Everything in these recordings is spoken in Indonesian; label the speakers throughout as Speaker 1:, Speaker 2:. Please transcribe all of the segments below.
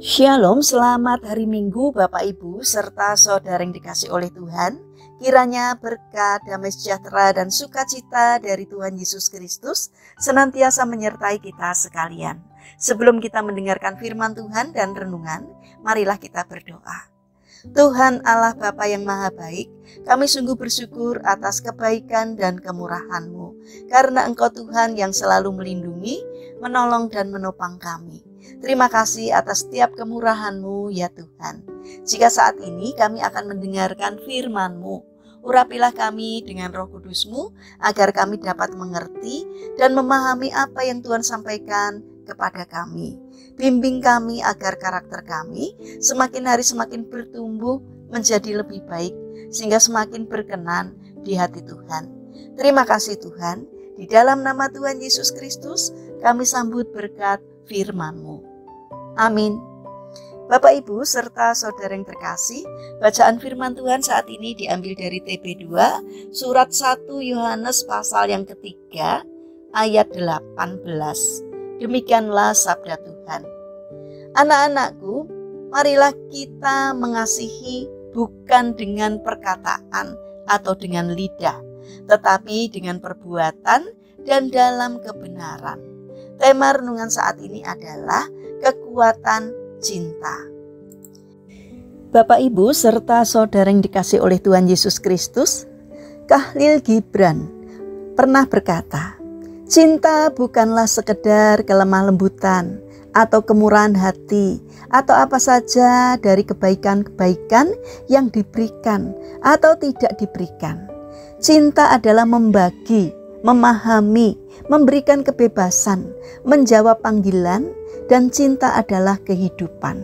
Speaker 1: Shalom, selamat hari Minggu Bapak Ibu serta saudara yang dikasih oleh Tuhan. Kiranya berkat, damai sejahtera dan sukacita dari Tuhan Yesus Kristus senantiasa menyertai kita sekalian. Sebelum kita mendengarkan firman Tuhan dan renungan, marilah kita berdoa. Tuhan Allah Bapa yang Maha Baik, kami sungguh bersyukur atas kebaikan dan kemurahan-Mu, karena Engkau Tuhan yang selalu melindungi, menolong dan menopang kami. Terima kasih atas setiap kemurahan-Mu ya Tuhan. Jika saat ini kami akan mendengarkan firman-Mu, urapilah kami dengan Roh Kudus-Mu agar kami dapat mengerti dan memahami apa yang Tuhan sampaikan kepada kami. Bimbing kami agar karakter kami semakin hari semakin bertumbuh menjadi lebih baik sehingga semakin berkenan di hati Tuhan. Terima kasih Tuhan. Di dalam nama Tuhan Yesus Kristus kami sambut berkat firman-Mu. Amin. Bapak Ibu serta saudara yang terkasih, bacaan firman Tuhan saat ini diambil dari TB2 surat 1 Yohanes pasal yang ketiga ayat 18. Demikianlah sabda Tuhan. Anak-anakku, marilah kita mengasihi bukan dengan perkataan atau dengan lidah, tetapi dengan perbuatan dan dalam kebenaran. Tema renungan saat ini adalah kekuatan cinta. Bapak Ibu serta saudara yang dikasih oleh Tuhan Yesus Kristus, Khalil Gibran pernah berkata, cinta bukanlah sekedar kelemah lembutan atau kemurahan hati atau apa saja dari kebaikan-kebaikan yang diberikan atau tidak diberikan. Cinta adalah membagi, memahami, memberikan kebebasan, menjawab panggilan, dan cinta adalah kehidupan.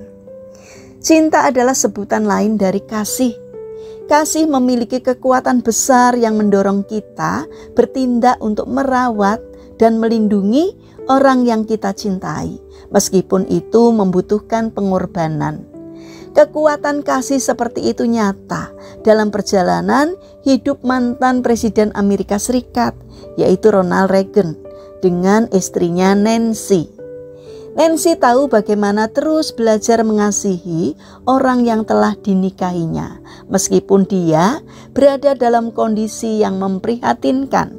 Speaker 1: Cinta adalah sebutan lain dari kasih. Kasih memiliki kekuatan besar yang mendorong kita bertindak untuk merawat dan melindungi orang yang kita cintai, meskipun itu membutuhkan pengorbanan. Kekuatan kasih seperti itu nyata dalam perjalanan hidup mantan Presiden Amerika Serikat, yaitu Ronald Reagan, dengan istrinya Nancy. Nancy tahu bagaimana terus belajar mengasihi orang yang telah dinikahinya, meskipun dia berada dalam kondisi yang memprihatinkan.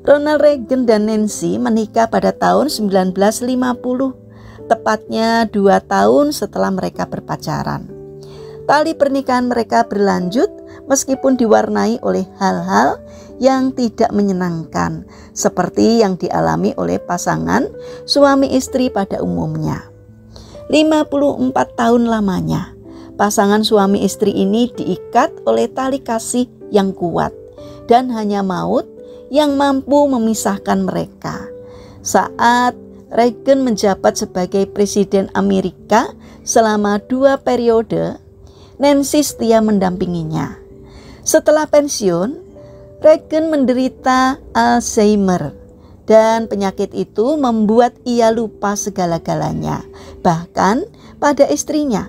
Speaker 1: Ronald Reagan dan Nancy menikah pada tahun 1950. Tepatnya 2 tahun setelah mereka berpacaran. Tali pernikahan mereka berlanjut meskipun diwarnai oleh hal-hal yang tidak menyenangkan, seperti yang dialami oleh pasangan suami istri pada umumnya. 54 tahun lamanya, pasangan suami istri ini diikat oleh tali kasih yang kuat, dan hanya maut yang mampu memisahkan mereka. Saat Reagan menjabat sebagai Presiden Amerika selama 2 periode, Nancy setia mendampinginya. Setelah pensiun, Reagan menderita Alzheimer, dan penyakit itu membuat ia lupa segala-galanya, bahkan pada istrinya.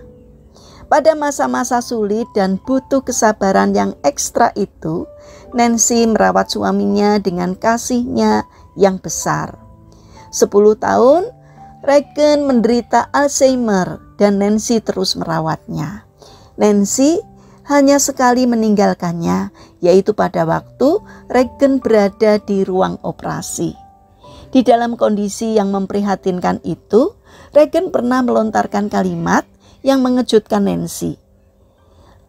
Speaker 1: Pada masa-masa sulit dan butuh kesabaran yang ekstra itu, Nancy merawat suaminya dengan kasihnya yang besar. 10 tahun, Reagan menderita Alzheimer dan Nancy terus merawatnya. Nancy hanya sekali meninggalkannya, yaitu pada waktu Reagan berada di ruang operasi. Di dalam kondisi yang memprihatinkan itu, Reagan pernah melontarkan kalimat yang mengejutkan Nancy.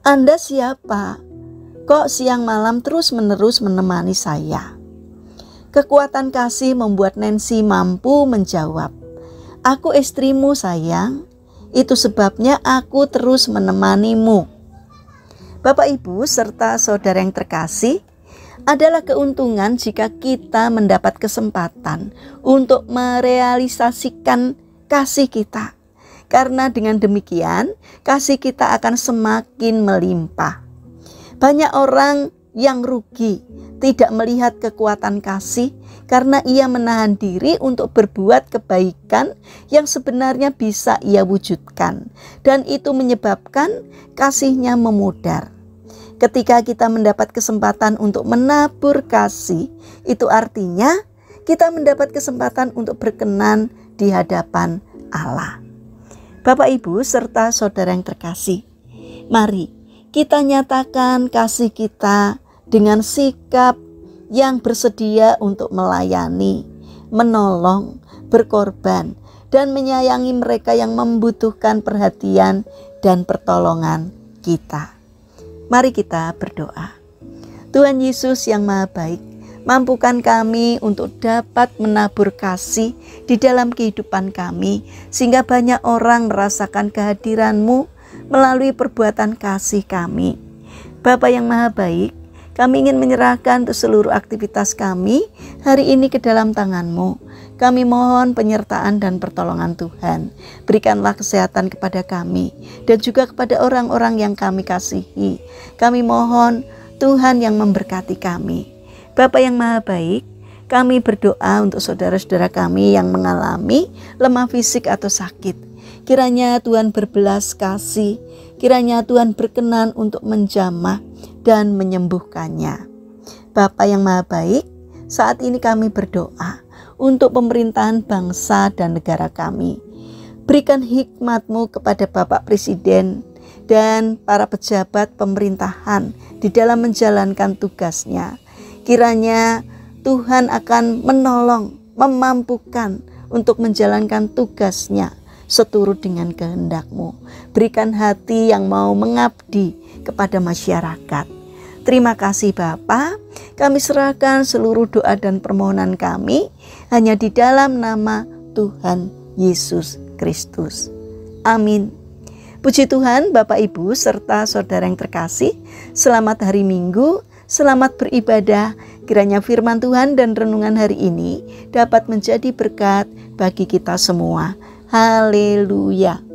Speaker 1: "Anda siapa? Kok siang malam terus-menerus menemani saya?" Kekuatan kasih membuat Nancy mampu menjawab, "Aku istrimu sayang, itu sebabnya aku terus menemanimu." Bapak Ibu serta saudara yang terkasih, adalah keuntungan jika kita mendapat kesempatan untuk merealisasikan kasih kita. Karena dengan demikian, kasih kita akan semakin melimpah. Banyak orang yang rugi tidak melihat kekuatan kasih karena ia menahan diri untuk berbuat kebaikan yang sebenarnya bisa ia wujudkan, dan itu menyebabkan kasihnya memudar. Ketika kita mendapat kesempatan untuk menabur kasih, itu artinya kita mendapat kesempatan untuk berkenan di hadapan Allah. Bapak, Ibu, serta saudara yang terkasih, mari kita nyatakan kasih kita dengan sikap yang bersedia untuk melayani, menolong, berkorban, dan menyayangi mereka yang membutuhkan perhatian dan pertolongan kita. Mari kita berdoa. Tuhan Yesus yang Maha Baik, mampukan kami untuk dapat menabur kasih di dalam kehidupan kami, sehingga banyak orang merasakan kehadiran-Mu melalui perbuatan kasih kami. Bapa yang Maha Baik, kami ingin menyerahkan untuk seluruh aktivitas kami hari ini ke dalam tangan-Mu. Kami mohon penyertaan dan pertolongan Tuhan. Berikanlah kesehatan kepada kami dan juga kepada orang-orang yang kami kasihi. Kami mohon Tuhan yang memberkati kami. Bapa yang Maha Baik, kami berdoa untuk saudara-saudara kami yang mengalami lemah fisik atau sakit. Kiranya Tuhan berbelas kasih, kiranya Tuhan berkenan untuk menjamah dan menyembuhkannya. Bapa yang Maha Baik, saat ini kami berdoa untuk pemerintahan bangsa dan negara kami. Berikan hikmat-Mu kepada Bapak Presiden dan para pejabat pemerintahan di dalam menjalankan tugasnya. Kiranya Tuhan akan menolong, memampukan untuk menjalankan tugasnya seturut dengan kehendak-Mu. Berikan hati yang mau mengabdi kepada masyarakat. Terima kasih Bapa. Kami serahkan seluruh doa dan permohonan kami hanya di dalam nama Tuhan Yesus Kristus. Amin. Puji Tuhan, Bapak, Ibu, serta saudara yang terkasih. Selamat hari Minggu, selamat beribadah. Kiranya firman Tuhan dan renungan hari ini dapat menjadi berkat bagi kita semua. Haleluya.